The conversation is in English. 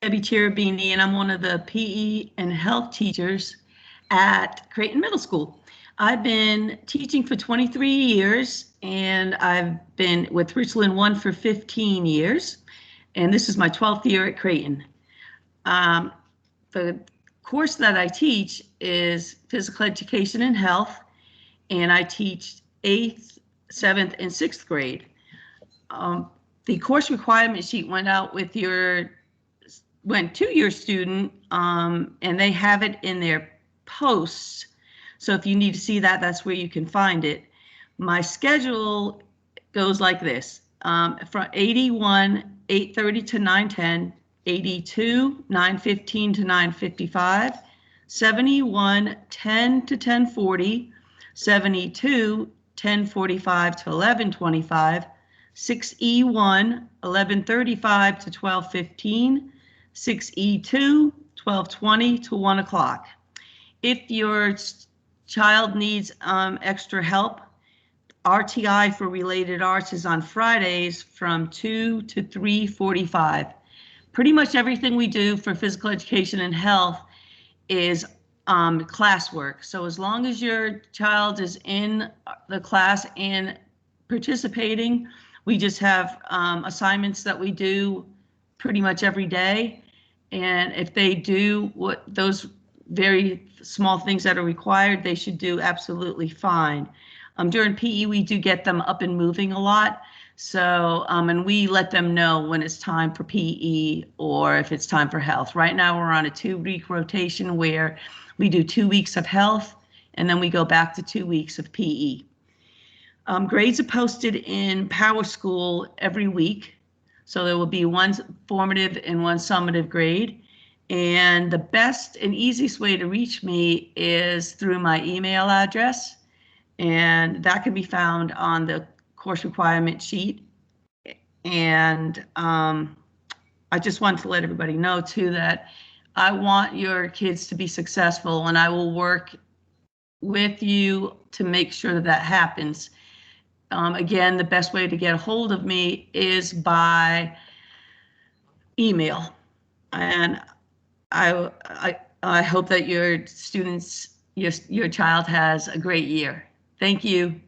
Cherubini, and I'm one of the PE and health teachers at Creighton Middle School. I've been teaching for 23 years, and I've been with Richland 1 for 15 years, and this is my 12th year at Creighton. The course that I teach is physical education and health, and I teach 8th, 7th, and 6th grade. The course requirement sheet went to your student, and they have it in their posts. So if you need to see that, that's where you can find it. My schedule goes like this: from 81, 8:30 to 9:10, 82, 9:15 to 9:55, 71, 10 to 10:40, 72, 10:45 to 11:25, 6E1, 11:35 to 12:15, 6E2, 12:20 to 1 o'clock. If your child needs extra help, RTI for related arts is on Fridays from 2 to 3:45. Pretty much everything we do for physical education and health is classwork. So as long as your child is in the class and participating, we just have assignments that we do pretty much every day. And if they do those very small things that are required, they should do absolutely fine. During PE, we do get them up and moving a lot. So, and we let them know when it's time for PE or if it's time for health. Right now, we're on a 2-week rotation where we do 2 weeks of health and then we go back to 2 weeks of PE. Grades are posted in Power School every week. So there will be one formative and one summative grade. And the best and easiest way to reach me is through my email address. And that can be found on the course requirement sheet. And I just want to let everybody know too that I want your kids to be successful, and I will work with you to make sure that that happens. Again, the best way to get a hold of me is by email. And I hope that your child has a great year. Thank you.